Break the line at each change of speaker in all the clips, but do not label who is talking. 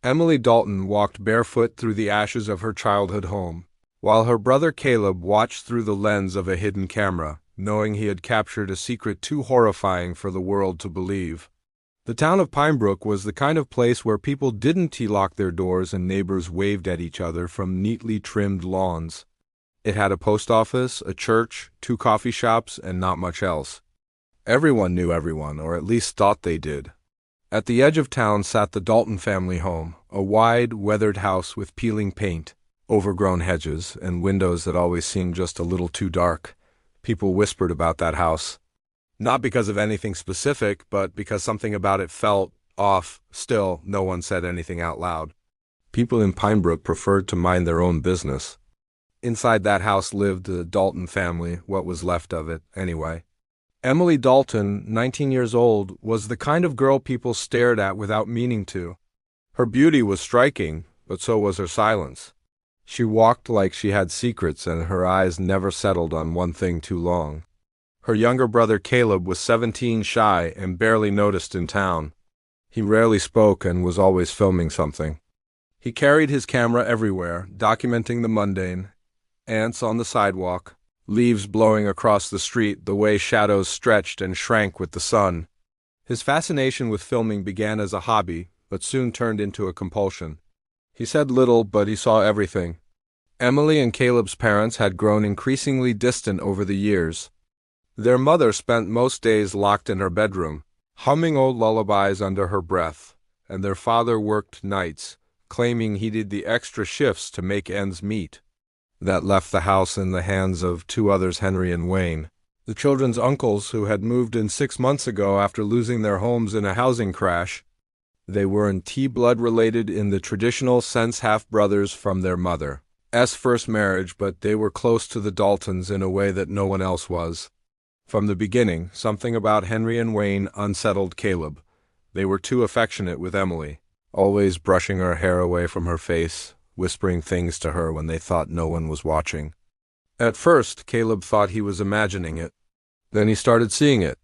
Emily Dalton walked barefoot through the ashes of her childhood home, while her brother Caleb watched through the lens of a hidden camera, knowing he had captured a secret too horrifying for the world to believe. The town of Pinebrook was the kind of place where people didn't lock their doors and neighbors waved at each other from neatly trimmed lawns. It had a post office, a church, 2 coffee shops, and not much else. Everyone knew everyone, or at least thought they did. At the edge of town sat the Dalton family home, a wide, weathered house with peeling paint, overgrown hedges, and windows that always seemed just a little too dark. People whispered about that house. Not because of anything specific, but because something about it felt off. Still, no one said anything out loud. People in Pinebrook preferred to mind their own business. Inside that house lived the Dalton family, what was left of it, anyway. Emily Dalton, 19 years old, was the kind of girl people stared at without meaning to. Her beauty was striking, but so was her silence. She walked like she had secrets, and her eyes never settled on one thing too long. Her younger brother Caleb was 17, shy, and barely noticed in town. He rarely spoke and was always filming something. He carried his camera everywhere, documenting the mundane: ants on the sidewalk, leaves blowing across the street, the way shadows stretched and shrank with the sun. His fascination with filming began as a hobby, but soon turned into a compulsion. He said little, but he saw everything. Emily and Caleb's parents had grown increasingly distant over the years. Their mother spent most days locked in her bedroom, humming old lullabies under her breath, and their father worked nights, claiming he did the extra shifts to make ends meet. That left the house in the hands of 2 others, Henry and Wayne, the children's uncles who had moved in 6 months ago after losing their homes in a housing crash. They weren't T-blood related in the traditional sense, half-brothers from their mother's first marriage, but they were close to the Daltons in a way that no one else was. From the beginning, something about Henry and Wayne unsettled Caleb. They were too affectionate with Emily, always brushing her hair away from her face, whispering things to her when they thought no one was watching. At first, Caleb thought he was imagining it. Then he started seeing it.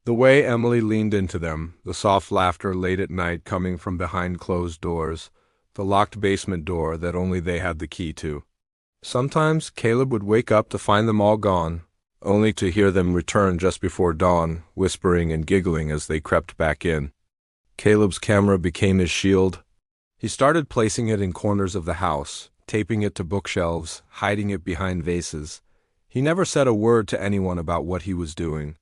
The way Emily leaned into them, the soft laughter late at night coming from behind closed doors, the locked basement door that only they had the key to. Sometimes Caleb would wake up to find them all gone, only to hear them return just before dawn, whispering and giggling as they crept back in. Caleb's camera became his shield. He started placing it in corners of the house, taping it to bookshelves, hiding it behind vases. He never said a word to anyone about what he was doing.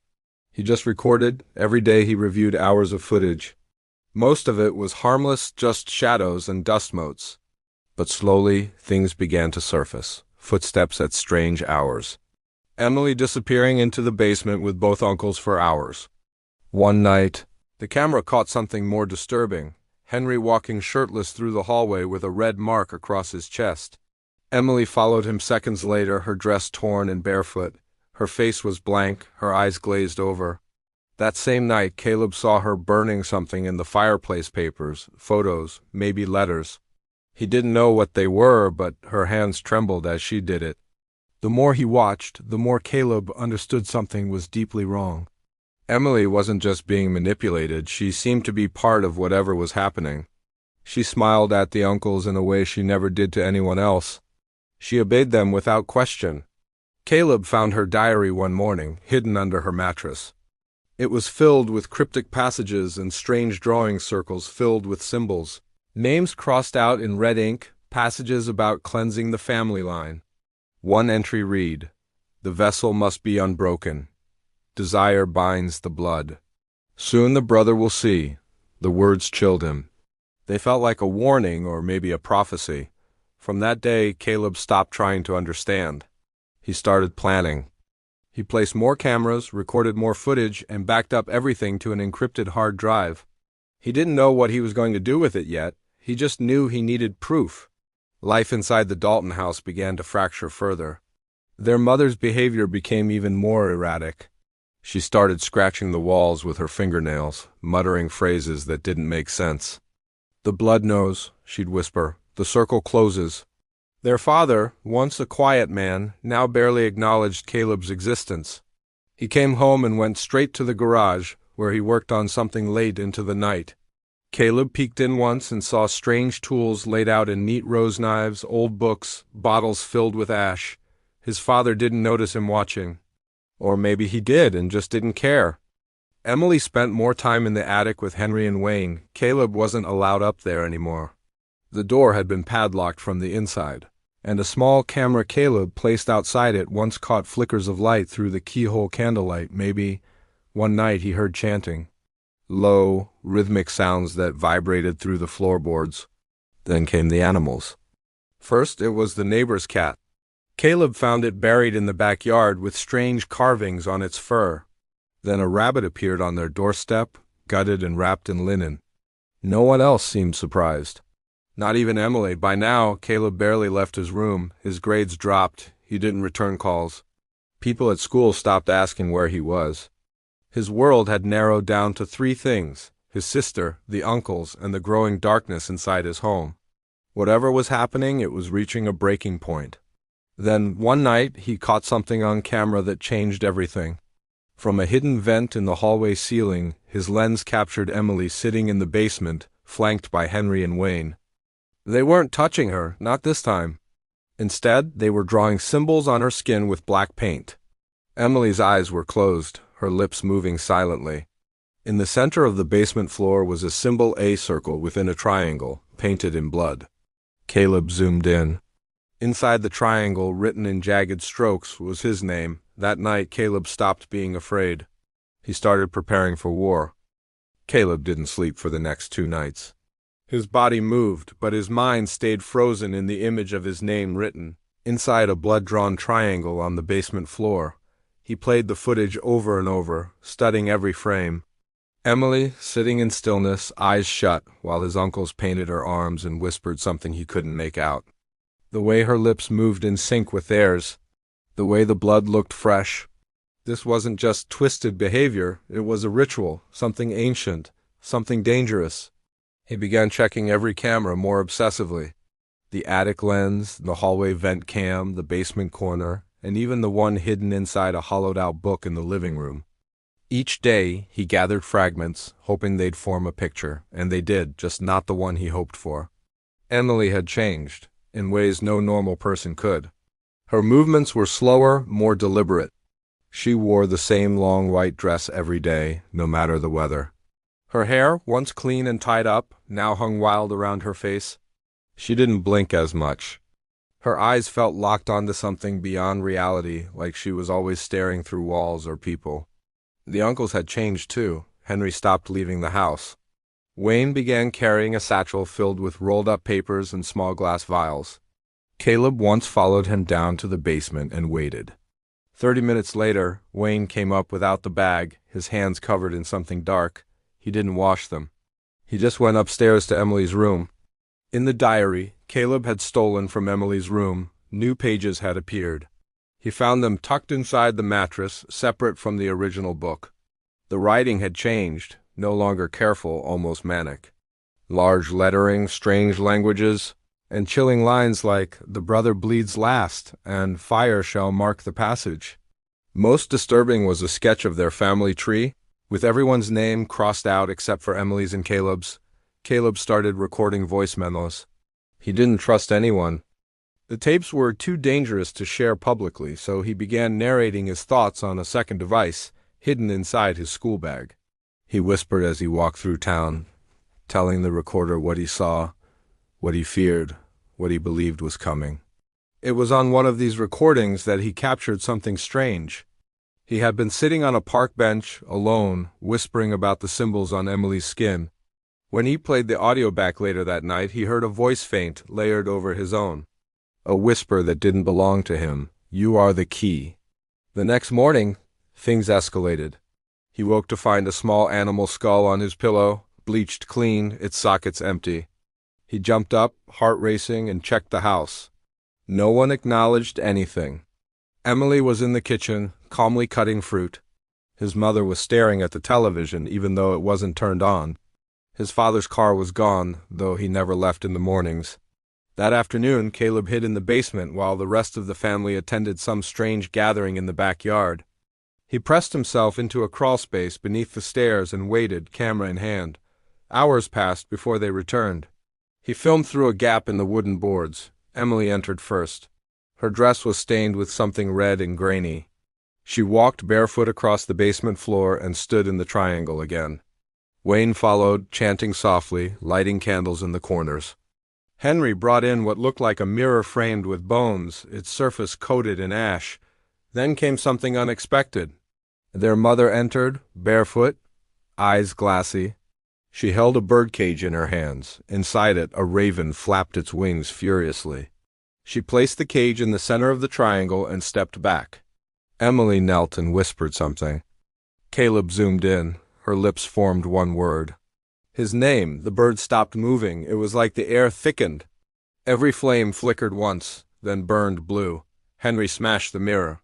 He just recorded. Every day he reviewed hours of footage. Most of it was harmless, just shadows and dust motes. But slowly, things began to surface, footsteps at strange hours. Emily disappearing into the basement with both uncles for hours. One night, the camera caught something more disturbing. Henry walking shirtless through the hallway with a red mark across his chest. Emily followed him seconds later, her dress torn and barefoot. Her face was blank, her eyes glazed over. That same night, Caleb saw her burning something in the fireplace, papers, photos, maybe letters. He didn't know what they were, but her hands trembled as she did it. The more he watched, the more Caleb understood something was deeply wrong. Emily wasn't just being manipulated, she seemed to be part of whatever was happening. She smiled at the uncles in a way she never did to anyone else. She obeyed them without question. Caleb found her diary one morning, hidden under her mattress. It was filled with cryptic passages and strange drawing circles filled with symbols. Names crossed out in red ink, passages about cleansing the family line. One entry read, "The vessel must be unbroken. Desire binds the blood. Soon the brother will see." The words chilled him. They felt like a warning or maybe a prophecy. From that day, Caleb stopped trying to understand. He started planning. He placed more cameras, recorded more footage, and backed up everything to an encrypted hard drive. He didn't know what he was going to do with it yet. He just knew he needed proof. Life inside the Dalton house began to fracture further. Their mother's behavior became even more erratic. She started scratching the walls with her fingernails, muttering phrases that didn't make sense. "The blood knows," she'd whisper. "The circle closes." Their father, once a quiet man, now barely acknowledged Caleb's existence. He came home and went straight to the garage, where he worked on something late into the night. Caleb peeked in once and saw strange tools laid out in neat rose knives, old books, bottles filled with ash. His father didn't notice him watching. Or maybe he did and just didn't care. Emily spent more time in the attic with Henry and Wayne. Caleb wasn't allowed up there anymore. The door had been padlocked from the inside, and a small camera Caleb placed outside it once caught flickers of light through the keyhole candlelight. Maybe one night he heard chanting. Low, rhythmic sounds that vibrated through the floorboards. Then came the animals. First, it was the neighbor's cat. Caleb found it buried in the backyard with strange carvings on its fur. Then a rabbit appeared on their doorstep, gutted and wrapped in linen. No one else seemed surprised. Not even Emily. By now, Caleb barely left his room. His grades dropped. He didn't return calls. People at school stopped asking where he was. His world had narrowed down to three things: his sister, the uncles, and the growing darkness inside his home. Whatever was happening, it was reaching a breaking point. Then, one night, he caught something on camera that changed everything. From a hidden vent in the hallway ceiling, his lens captured Emily sitting in the basement, flanked by Henry and Wayne. They weren't touching her, not this time. Instead, they were drawing symbols on her skin with black paint. Emily's eyes were closed, her lips moving silently. In the center of the basement floor was a symbol A circle within a triangle, painted in blood. Caleb zoomed in. Inside the triangle, written in jagged strokes, was his name. That night, Caleb stopped being afraid. He started preparing for war. Caleb didn't sleep for the next 2 nights. His body moved, but his mind stayed frozen in the image of his name written inside a blood-drawn triangle on the basement floor. He played the footage over and over, studying every frame. Emily, sitting in stillness, eyes shut, while his uncles painted her arms and whispered something he couldn't make out. The way her lips moved in sync with theirs, the way the blood looked fresh. This wasn't just twisted behavior, it was a ritual, something ancient, something dangerous. He began checking every camera more obsessively. The attic lens, the hallway vent cam, the basement corner, and even the one hidden inside a hollowed-out book in the living room. Each day, he gathered fragments, hoping they'd form a picture, and they did, just not the one he hoped for. Emily had changed, in ways no normal person could. Her movements were slower, more deliberate. She wore the same long white dress every day, no matter the weather. Her hair, once clean and tied up, now hung wild around her face. She didn't blink as much. Her eyes felt locked onto something beyond reality, like she was always staring through walls or people. The uncles had changed too. Henry stopped leaving the house. Wayne began carrying a satchel filled with rolled-up papers and small glass vials. Caleb once followed him down to the basement and waited. 30 minutes later, Wayne came up without the bag, his hands covered in something dark. He didn't wash them. He just went upstairs to Emily's room. In the diary Caleb had stolen from Emily's room, new pages had appeared. He found them tucked inside the mattress, separate from the original book. The writing had changed, no longer careful, almost manic. Large lettering, strange languages, and chilling lines like, "The brother bleeds last," and "Fire shall mark the passage." Most disturbing was a sketch of their family tree, with everyone's name crossed out except for Emily's and Caleb's. Caleb started recording voice memos. He didn't trust anyone. The tapes were too dangerous to share publicly, so he began narrating his thoughts on a second device, hidden inside his school bag. He whispered as he walked through town, telling the recorder what he saw, what he feared, what he believed was coming. It was on one of these recordings that he captured something strange. He had been sitting on a park bench, alone, whispering about the symbols on Emily's skin. When he played the audio back later that night, he heard a voice faint, layered over his own. A whisper that didn't belong to him. "You are the key." The next morning, things escalated. He woke to find a small animal skull on his pillow, bleached clean, its sockets empty. He jumped up, heart racing, and checked the house. No one acknowledged anything. Emily was in the kitchen, calmly cutting fruit. His mother was staring at the television, even though it wasn't turned on. His father's car was gone, though he never left in the mornings. That afternoon, Caleb hid in the basement while the rest of the family attended some strange gathering in the backyard. He pressed himself into a crawlspace beneath the stairs and waited, camera in hand. Hours passed before they returned. He filmed through a gap in the wooden boards. Emily entered first. Her dress was stained with something red and grainy. She walked barefoot across the basement floor and stood in the triangle again. Wayne followed, chanting softly, lighting candles in the corners. Henry brought in what looked like a mirror framed with bones, its surface coated in ash. Then came something unexpected. Their mother entered, barefoot, eyes glassy. She held a birdcage in her hands. Inside it, a raven flapped its wings furiously. She placed the cage in the center of the triangle and stepped back. Emily knelt and whispered something. Caleb zoomed in. Her lips formed one word. His name. The bird stopped moving. It was like the air thickened. Every flame flickered once, then burned blue. Henry smashed the mirror.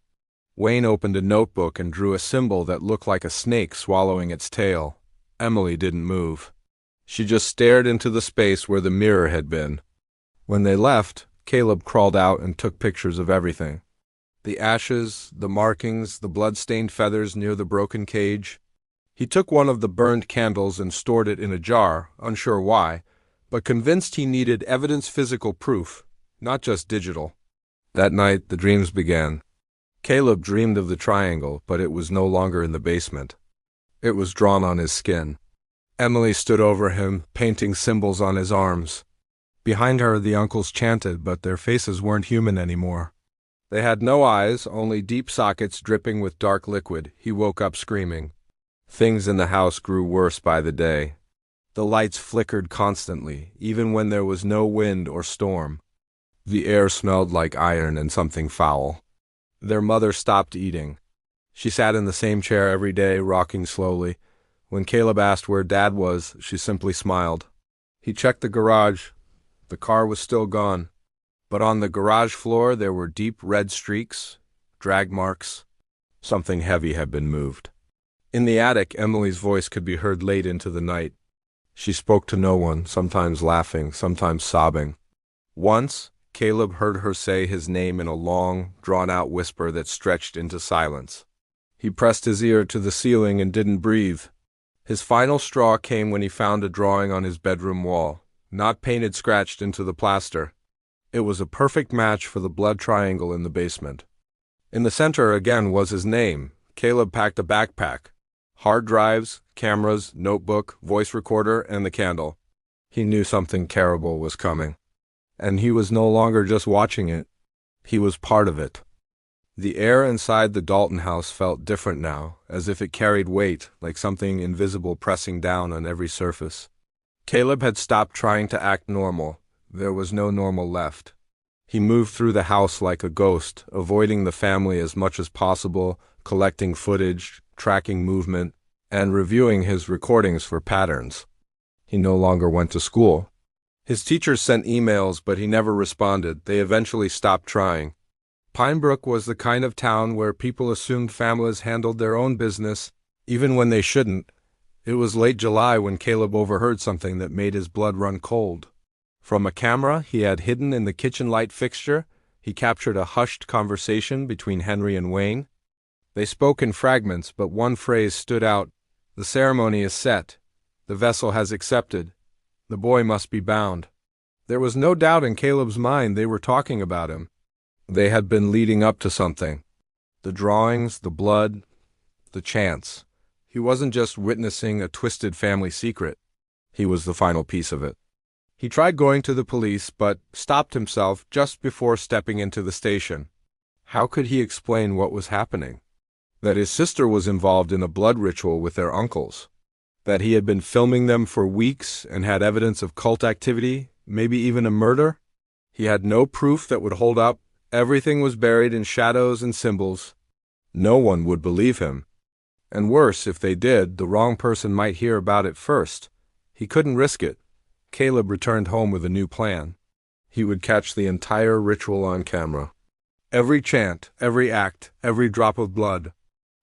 Wayne opened a notebook and drew a symbol that looked like a snake swallowing its tail. Emily didn't move. She just stared into the space where the mirror had been. When they left, Caleb crawled out and took pictures of everything. The ashes, the markings, the blood-stained feathers near the broken cage. He took one of the burned candles and stored it in a jar, unsure why, but convinced he needed evidence-physical proof, not just digital. That night, the dreams began. Caleb dreamed of the triangle, but it was no longer in the basement. It was drawn on his skin. Emily stood over him, painting symbols on his arms. Behind her, the uncles chanted, but their faces weren't human anymore. They had no eyes, only deep sockets dripping with dark liquid. He woke up screaming. Things in the house grew worse by the day. The lights flickered constantly, even when there was no wind or storm. The air smelled like iron and something foul. Their mother stopped eating. She sat in the same chair every day, rocking slowly. When Caleb asked where Dad was, she simply smiled. He checked the garage. The car was still gone. But on the garage floor there were deep red streaks, drag marks. Something heavy had been moved. In the attic, Emily's voice could be heard late into the night. She spoke to no one, sometimes laughing, sometimes sobbing. Once, Caleb heard her say his name in a long, drawn-out whisper that stretched into silence. He pressed his ear to the ceiling and didn't breathe. His final straw came when he found a drawing on his bedroom wall, not painted scratched into the plaster. It was a perfect match for the blood triangle in the basement. In the center again was his name. Caleb packed a backpack. Hard drives, cameras, notebook, voice recorder, and the candle. He knew something terrible was coming. And he was no longer just watching it. He was part of it. The air inside the Dalton house felt different now, as if it carried weight, like something invisible pressing down on every surface. Caleb had stopped trying to act normal. There was no normal left. He moved through the house like a ghost, avoiding the family as much as possible, collecting footage, tracking movement, and reviewing his recordings for patterns. He no longer went to school. His teachers sent emails, but he never responded. They eventually stopped trying. Pinebrook was the kind of town where people assumed families handled their own business, even when they shouldn't. It was late July when Caleb overheard something that made his blood run cold. From a camera he had hidden in the kitchen light fixture, he captured a hushed conversation between Henry and Wayne. They spoke in fragments, but one phrase stood out. "The ceremony is set. The vessel has accepted. The boy must be bound." There was no doubt in Caleb's mind they were talking about him. They had been leading up to something. The drawings, the blood, the chants. He wasn't just witnessing a twisted family secret. He was the final piece of it. He tried going to the police, but stopped himself just before stepping into the station. How could he explain what was happening? That his sister was involved in a blood ritual with their uncles. That he had been filming them for weeks and had evidence of cult activity, maybe even a murder? He had no proof that would hold up. Everything was buried in shadows and symbols. No one would believe him. And worse, if they did, the wrong person might hear about it first. He couldn't risk it. Caleb returned home with a new plan. He would catch the entire ritual on camera. Every chant, every act, every drop of blood.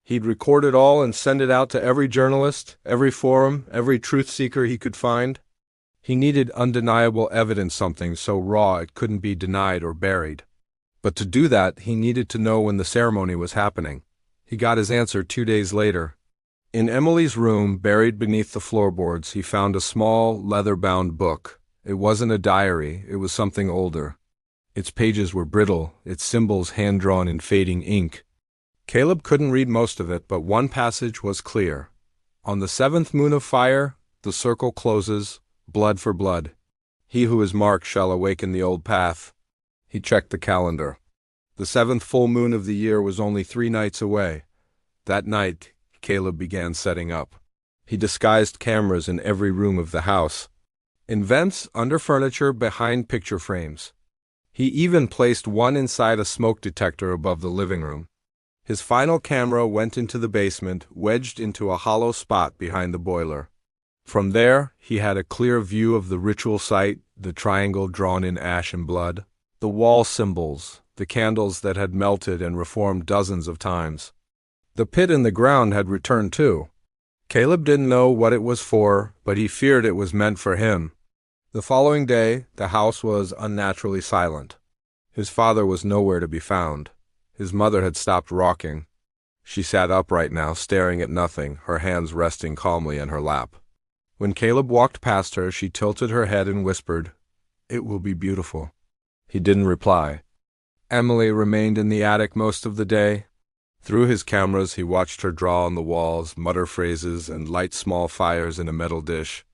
He'd record it all and send it out to every journalist, every forum, every truth seeker he could find. He needed undeniable evidence, something so raw it couldn't be denied or buried. But to do that, he needed to know when the ceremony was happening. He got his answer 2 days later. In Emily's room, buried beneath the floorboards, he found a small, leather-bound book. It wasn't a diary, it was something older. Its pages were brittle, its symbols hand-drawn in fading ink. Caleb couldn't read most of it, but one passage was clear. On the 7th moon of fire, the circle closes, blood for blood. He who is marked shall awaken the old path. He checked the calendar. The 7th full moon of the year was only 3 nights away. That night, Caleb began setting up. He disguised cameras in every room of the house. In vents, under furniture, behind picture frames. He even placed one inside a smoke detector above the living room. His final camera went into the basement, wedged into a hollow spot behind the boiler. From there, he had a clear view of the ritual site, the triangle drawn in ash and blood, the wall symbols, the candles that had melted and reformed dozens of times. The pit in the ground had returned too. Caleb didn't know what it was for, but he feared it was meant for him. The following day, the house was unnaturally silent. His father was nowhere to be found. His mother had stopped rocking. She sat upright now, staring at nothing, her hands resting calmly in her lap. When Caleb walked past her, she tilted her head and whispered, "It will be beautiful." He didn't reply. Emily remained in the attic most of the day. Through his cameras, he watched her draw on the walls, mutter phrases, and light small fires in a metal dish.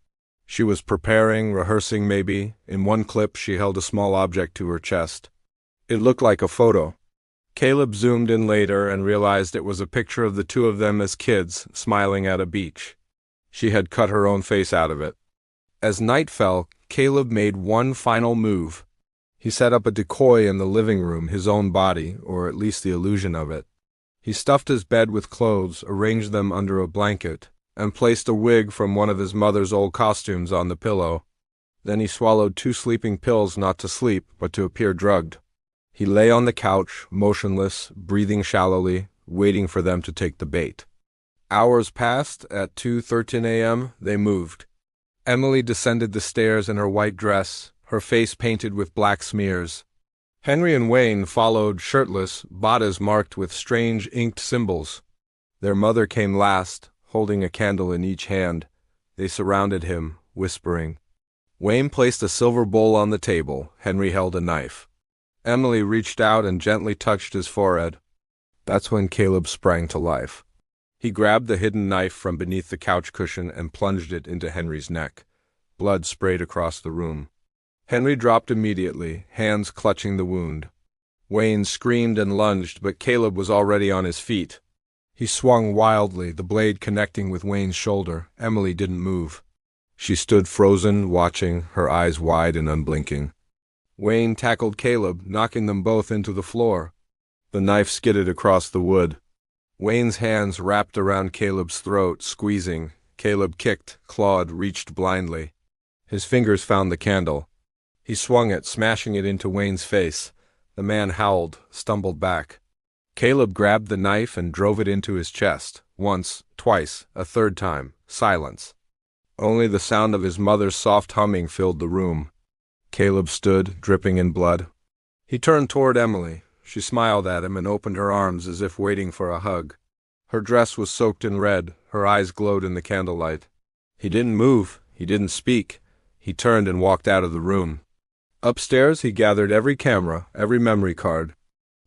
She was preparing, rehearsing maybe. In one clip, she held a small object to her chest. It looked like a photo. Caleb zoomed in later and realized it was a picture of the two of them as kids, smiling at a beach. She had cut her own face out of it. As night fell, Caleb made one final move. He set up a decoy in the living room, his own body, or at least the illusion of it. He stuffed his bed with clothes, arranged them under a blanket, and placed a wig from one of his mother's old costumes on the pillow. Then he swallowed 2 sleeping pills not to sleep, but to appear drugged. He lay on the couch, motionless, breathing shallowly, waiting for them to take the bait. Hours passed. At 2:13 a.m., they moved. Emily descended the stairs in her white dress, her face painted with black smears. Henry and Wayne followed shirtless, bodies marked with strange inked symbols. Their mother came last, holding a candle in each hand. They surrounded him, whispering. Wayne placed a silver bowl on the table. Henry held a knife. Emily reached out and gently touched his forehead. That's when Caleb sprang to life. He grabbed the hidden knife from beneath the couch cushion and plunged it into Henry's neck. Blood sprayed across the room. Henry dropped immediately, hands clutching the wound. Wayne screamed and lunged, but Caleb was already on his feet. He swung wildly, the blade connecting with Wayne's shoulder. Emily didn't move. She stood frozen, watching, her eyes wide and unblinking. Wayne tackled Caleb, knocking them both into the floor. The knife skidded across the wood. Wayne's hands wrapped around Caleb's throat, squeezing. Caleb kicked, clawed, reached blindly. His fingers found the candle. He swung it, smashing it into Wayne's face. The man howled, stumbled back. Caleb grabbed the knife and drove it into his chest. Once, twice, a third time. Silence. Only the sound of his mother's soft humming filled the room. Caleb stood, dripping in blood. He turned toward Emily. She smiled at him and opened her arms as if waiting for a hug. Her dress was soaked in red. Her eyes glowed in the candlelight. He didn't move. He didn't speak. He turned and walked out of the room. Upstairs, he gathered every camera, every memory card.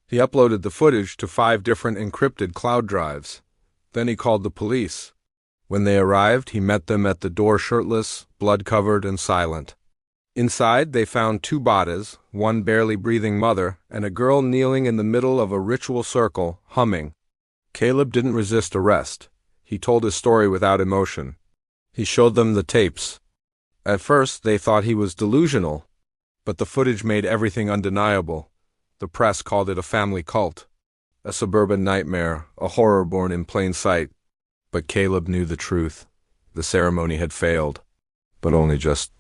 He uploaded the footage to 5 different encrypted cloud drives. Then he called the police. When they arrived, he met them at the door shirtless, blood-covered, and silent. Inside, they found 2 bodies, one barely breathing mother, and a girl kneeling in the middle of a ritual circle, humming. Caleb didn't resist arrest. He told his story without emotion. He showed them the tapes. At first, they thought he was delusional. But the footage made everything undeniable. The press called it a family cult, a suburban nightmare, a horror born in plain sight. But Caleb knew the truth. The ceremony had failed, but only just.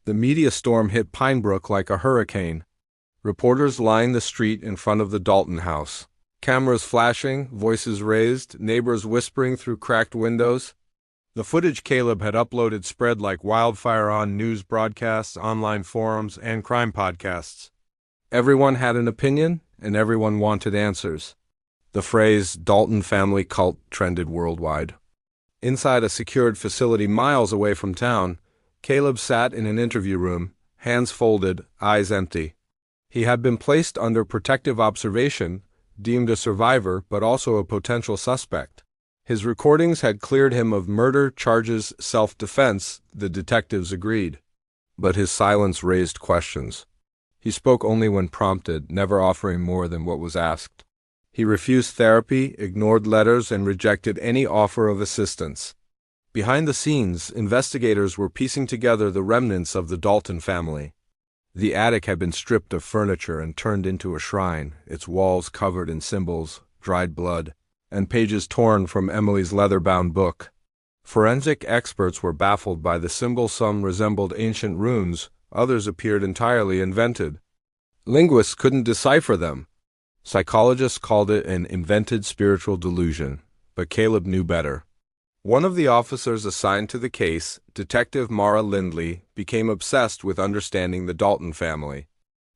The media storm hit Pinebrook like a hurricane. Reporters lined the street in front of the Dalton house. Cameras flashing, voices raised, neighbors whispering through cracked windows. The footage Caleb had uploaded spread like wildfire on news broadcasts, online forums, and crime podcasts. Everyone had an opinion, and everyone wanted answers. The phrase Dalton family cult trended worldwide. Inside a secured facility miles away from town, Caleb sat in an interview room, hands folded, eyes empty. He had been placed under protective observation, deemed a survivor but also a potential suspect. His recordings had cleared him of murder charges, self-defense, the detectives agreed. But his silence raised questions. He spoke only when prompted, never offering more than what was asked. He refused therapy, ignored letters, and rejected any offer of assistance. Behind the scenes, investigators were piecing together the remnants of the Dalton family. The attic had been stripped of furniture and turned into a shrine, its walls covered in symbols, dried blood, and pages torn from Emily's leather-bound book. Forensic experts were baffled by the symbols. Some resembled ancient runes, others appeared entirely invented. Linguists couldn't decipher them. Psychologists called it an invented spiritual delusion, but Caleb knew better. One of the officers assigned to the case, Detective Mara Lindley, became obsessed with understanding the Dalton family.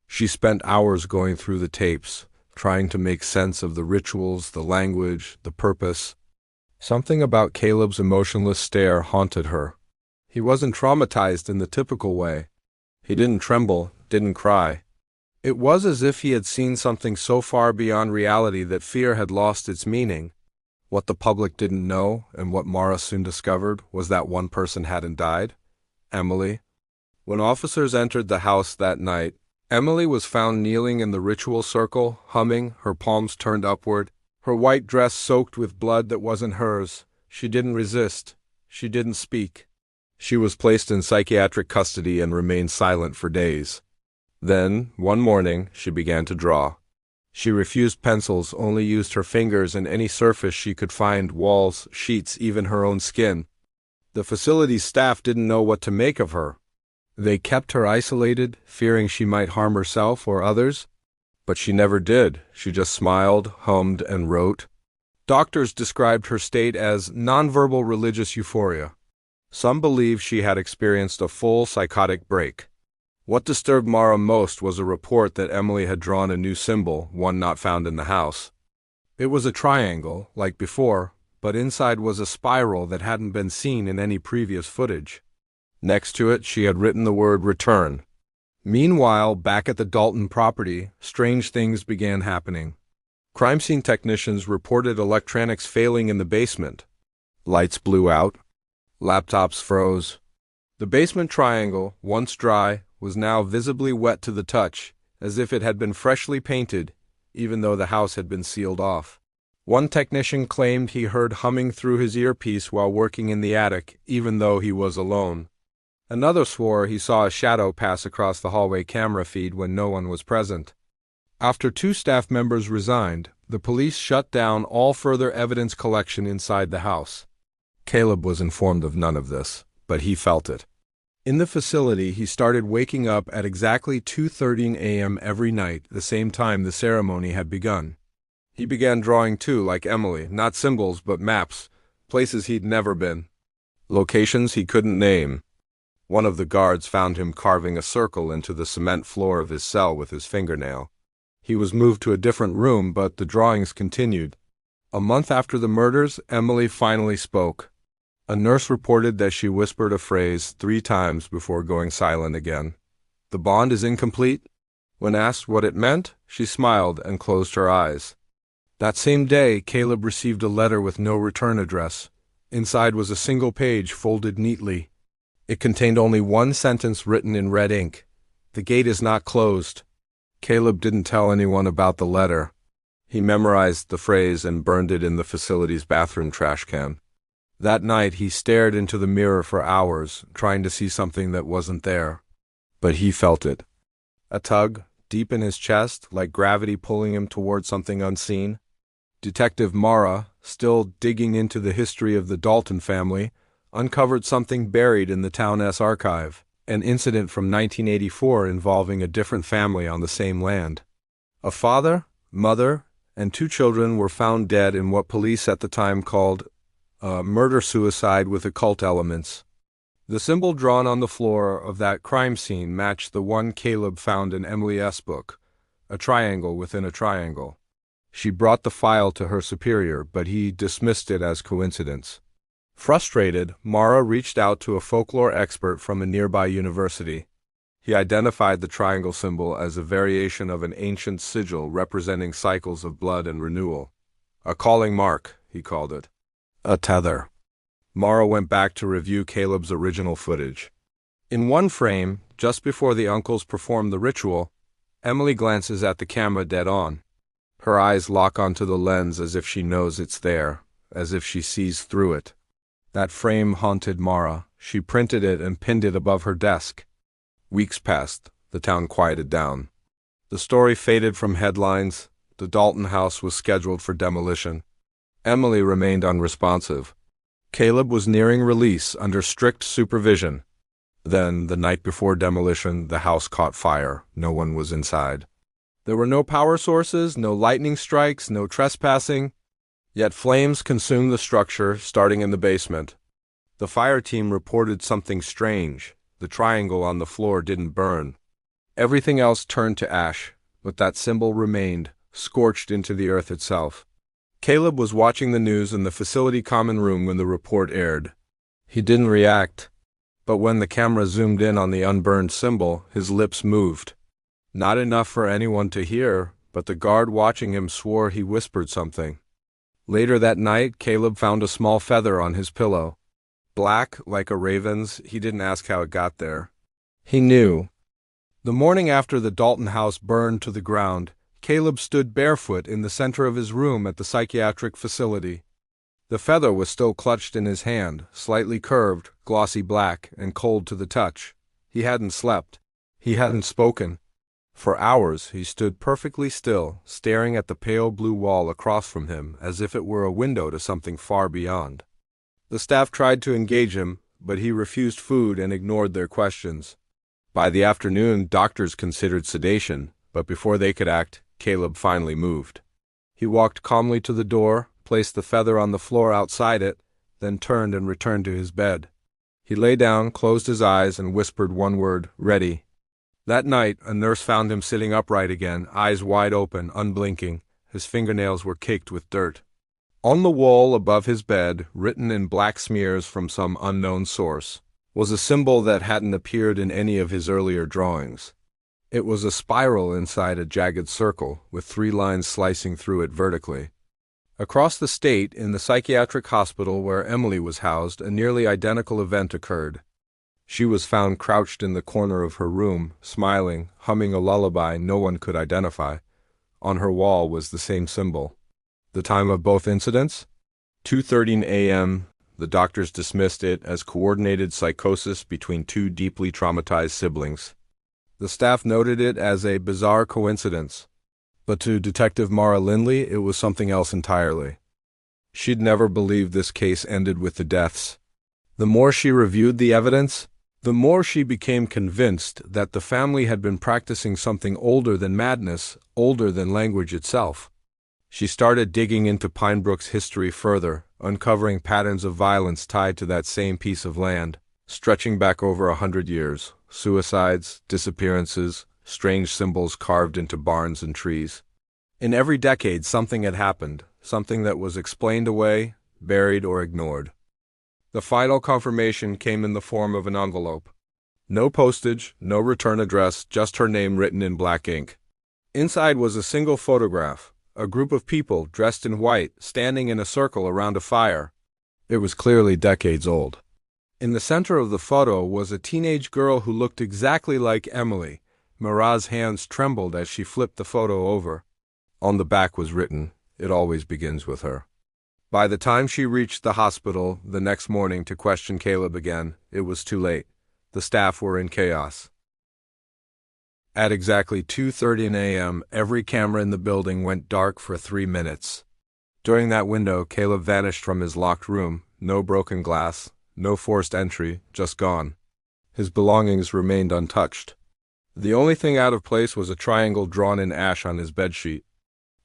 She spent hours going through the tapes, trying to make sense of the rituals, the language, the purpose. Something about Caleb's emotionless stare haunted her. He wasn't traumatized in the typical way. He didn't tremble, didn't cry. It was as if he had seen something so far beyond reality that fear had lost its meaning. What the public didn't know, and what Mara soon discovered, was that one person hadn't died: Emily. When officers entered the house that night, Emily was found kneeling in the ritual circle, humming, her palms turned upward, her white dress soaked with blood that wasn't hers. She didn't resist. She didn't speak. She was placed in psychiatric custody and remained silent for days. Then, one morning, she began to draw. She refused pencils, only used her fingers and any surface she could find: walls, sheets, even her own skin. The facility's staff didn't know what to make of her. They kept her isolated, fearing she might harm herself or others. But she never did. She just smiled, hummed, and wrote. Doctors described her state as nonverbal religious euphoria. Some believe she had experienced a full psychotic break. What disturbed Mara most was a report that Emily had drawn a new symbol, one not found in the house. It was a triangle, like before, but inside was a spiral that hadn't been seen in any previous footage. Next to it, she had written the word return. Meanwhile, back at the Dalton property, strange things began happening. Crime scene technicians reported electronics failing in the basement. Lights blew out. Laptops froze. The basement triangle, once dry, was now visibly wet to the touch, as if it had been freshly painted, even though the house had been sealed off. One technician claimed he heard humming through his earpiece while working in the attic, even though he was alone. Another swore he saw a shadow pass across the hallway camera feed when no one was present. After 2 staff members resigned, the police shut down all further evidence collection inside the house. Caleb was informed of none of this, but he felt it. In the facility, he started waking up at exactly 2:13 a.m. every night, the same time the ceremony had begun. He began drawing too, like Emily, not symbols but maps, places he'd never been, locations he couldn't name. One of the guards found him carving a circle into the cement floor of his cell with his fingernail. He was moved to a different room, but the drawings continued. A month after the murders, Emily finally spoke. A nurse reported that she whispered a phrase 3 times before going silent again. "The bond is incomplete?" When asked what it meant, she smiled and closed her eyes. That same day, Caleb received a letter with no return address. Inside was a single page folded neatly. It contained only one sentence written in red ink: "The gate is not closed." Caleb didn't tell anyone about the letter. He memorized the phrase and burned it in the facility's bathroom trash can. That night, he stared into the mirror for hours, trying to see something that wasn't there. But he felt it. A tug, deep in his chest, like gravity pulling him toward something unseen. Detective Mara, still digging into the history of the Dalton family, uncovered something buried in the town's archive, an incident from 1984 involving a different family on the same land. A father, mother, and 2 children were found dead in what police at the time called murder-suicide with occult elements. The symbol drawn on the floor of that crime scene matched the one Caleb found in Emily's book, a triangle within a triangle. She brought the file to her superior, but he dismissed it as coincidence. Frustrated, Mara reached out to a folklore expert from a nearby university. He identified the triangle symbol as a variation of an ancient sigil representing cycles of blood and renewal. A calling mark, he called it. A tether. Mara went back to review Caleb's original footage. In one frame, just before the uncles perform the ritual, Emily glances at the camera dead on. Her eyes lock onto the lens as if she knows it's there, as if she sees through it. That frame haunted Mara. She printed it and pinned it above her desk. Weeks passed. The town quieted down. The story faded from headlines. The Dalton house was scheduled for demolition. Emily remained unresponsive. Caleb was nearing release under strict supervision. Then, the night before demolition, the house caught fire. No one was inside. There were no power sources, no lightning strikes, no trespassing. Yet flames consumed the structure, starting in the basement. The fire team reported something strange. The triangle on the floor didn't burn. Everything else turned to ash, but that symbol remained, scorched into the earth itself. Caleb was watching the news in the facility common room when the report aired. He didn't react, but when the camera zoomed in on the unburned symbol, his lips moved. Not enough for anyone to hear, but the guard watching him swore he whispered something. Later that night, Caleb found a small feather on his pillow. Black, like a raven's, he didn't ask how it got there. He knew. The morning after the Dalton house burned to the ground, Caleb stood barefoot in the center of his room at the psychiatric facility. The feather was still clutched in his hand, slightly curved, glossy black, and cold to the touch. He hadn't slept. He hadn't spoken. For hours he stood perfectly still, staring at the pale blue wall across from him as if it were a window to something far beyond. The staff tried to engage him, but he refused food and ignored their questions. By the afternoon, doctors considered sedation, but before they could act, Caleb finally moved. He walked calmly to the door, placed the feather on the floor outside it, then turned and returned to his bed. He lay down, closed his eyes, and whispered one word, "Ready." That night, a nurse found him sitting upright again, eyes wide open, unblinking. His fingernails were caked with dirt. On the wall above his bed, written in black smears from some unknown source, was a symbol that hadn't appeared in any of his earlier drawings. It was a spiral inside a jagged circle, with 3 lines slicing through it vertically. Across the state, in the psychiatric hospital where Emily was housed, a nearly identical event occurred. She was found crouched in the corner of her room, smiling, humming a lullaby no one could identify. On her wall was the same symbol. The time of both incidents? 2:13 a.m. The doctors dismissed it as coordinated psychosis between 2 deeply traumatized siblings. The staff noted it as a bizarre coincidence. But to Detective Mara Lindley, it was something else entirely. She'd never believed this case ended with the deaths. The more she reviewed the evidence, the more she became convinced that the family had been practicing something older than madness, older than language itself. She started digging into Pinebrook's history further, uncovering patterns of violence tied to that same piece of land, stretching back over 100 years, suicides, disappearances, strange symbols carved into barns and trees. In every decade, something had happened, something that was explained away, buried, or ignored. The final confirmation came in the form of an envelope. No postage, no return address, just her name written in black ink. Inside was a single photograph, a group of people dressed in white, standing in a circle around a fire. It was clearly decades old. In the center of the photo was a teenage girl who looked exactly like Emily. Mara's hands trembled as she flipped the photo over. On the back was written, "It always begins with her." By the time she reached the hospital the next morning to question Caleb again, it was too late. The staff were in chaos. At exactly 2:30 a.m., every camera in the building went dark for 3 minutes. During that window, Caleb vanished from his locked room. No broken glass, no forced entry, just gone. His belongings remained untouched. The only thing out of place was a triangle drawn in ash on his bedsheet.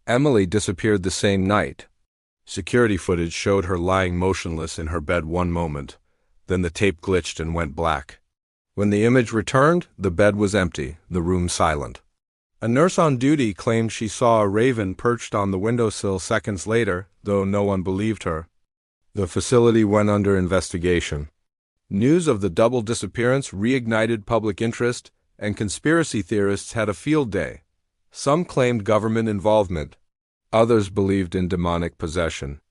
Emily disappeared the same night. Security footage showed her lying motionless in her bed one moment. Then the tape glitched and went black. When the image returned, the bed was empty, the room silent. A nurse on duty claimed she saw a raven perched on the windowsill seconds later, though no one believed her. The facility went under investigation. News of the double disappearance reignited public interest, and conspiracy theorists had a field day. Some claimed government involvement. Others believed in demonic possession.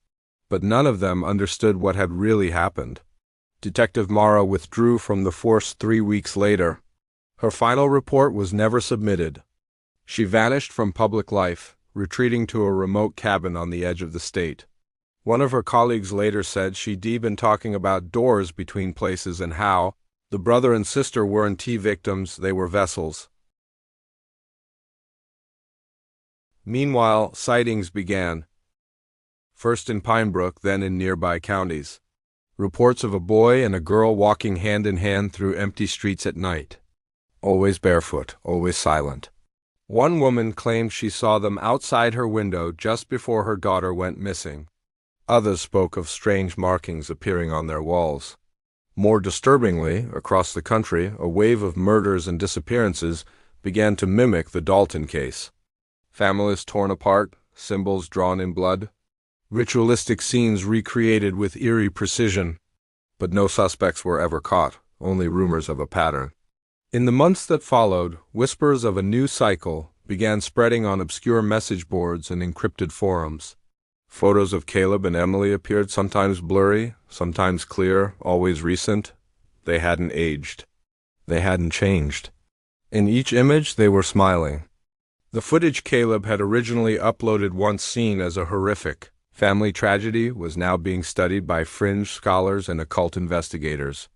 But none of them understood what had really happened. Detective Mara withdrew from the force 3 weeks later. Her final report was never submitted. She vanished from public life, retreating to a remote cabin on the edge of the state. One of her colleagues later said she'd been talking about doors between places and how the brother and sister weren't T victims, they were vessels. Meanwhile, sightings began. First in Pine Brook, then in nearby counties. Reports of a boy and a girl walking hand in hand through empty streets at night. Always barefoot, always silent. One woman claimed she saw them outside her window just before her daughter went missing. Others spoke of strange markings appearing on their walls. More disturbingly, across the country, a wave of murders and disappearances began to mimic the Dalton case. Families torn apart, symbols drawn in blood. Ritualistic scenes recreated with eerie precision. But no suspects were ever caught, only rumors of a pattern. In the months that followed, whispers of a new cycle began spreading on obscure message boards and encrypted forums. Photos of Caleb and Emily appeared sometimes blurry, sometimes clear, always recent. They hadn't aged. They hadn't changed. In each image, they were smiling. The footage Caleb had originally uploaded once seen as a horrific family tragedy was now being studied by fringe scholars and occult investigators.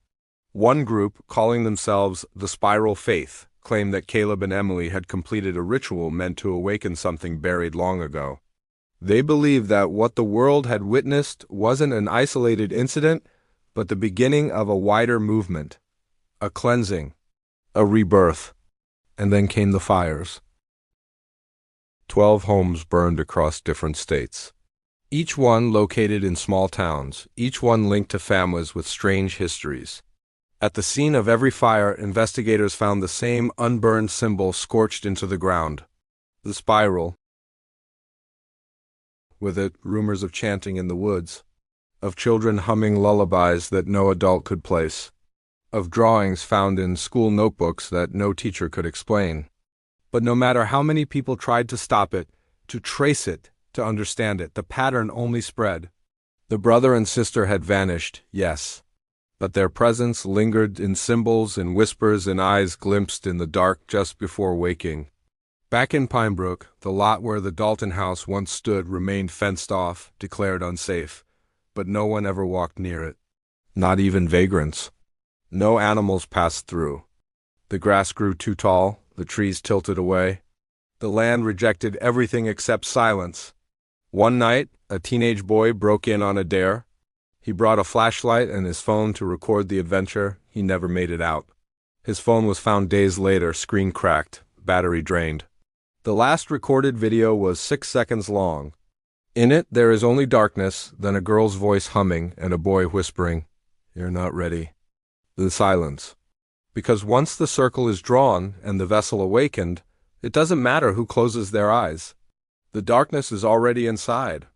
One group, calling themselves the Spiral Faith, claimed that Caleb and Emily had completed a ritual meant to awaken something buried long ago. They believed that what the world had witnessed wasn't an isolated incident, but the beginning of a wider movement, a cleansing, a rebirth. And then came the fires. 12 homes burned across different states. Each one located in small towns, each one linked to families with strange histories. At the scene of every fire, investigators found the same unburned symbol scorched into the ground. The spiral. With it, rumors of chanting in the woods, of children humming lullabies that no adult could place, of drawings found in school notebooks that no teacher could explain. But no matter how many people tried to stop it, to trace it, to understand it, the pattern only spread. The brother and sister had vanished, yes, but their presence lingered in symbols, in whispers, in eyes glimpsed in the dark just before waking. Back in Pine Brook, the lot where the Dalton house once stood remained fenced off, declared unsafe, but no one ever walked near it. Not even vagrants. No animals passed through. The grass grew too tall, the trees tilted away. The land rejected everything except silence. One night, a teenage boy broke in on a dare. He brought a flashlight and his phone to record the adventure. He never made it out. His phone was found days later, screen cracked, battery drained. The last recorded video was 6 seconds long. In it, there is only darkness, then a girl's voice humming and a boy whispering, "You're not ready." Then silence. Because once the circle is drawn and the vessel awakened, it doesn't matter who closes their eyes. The darkness is already inside,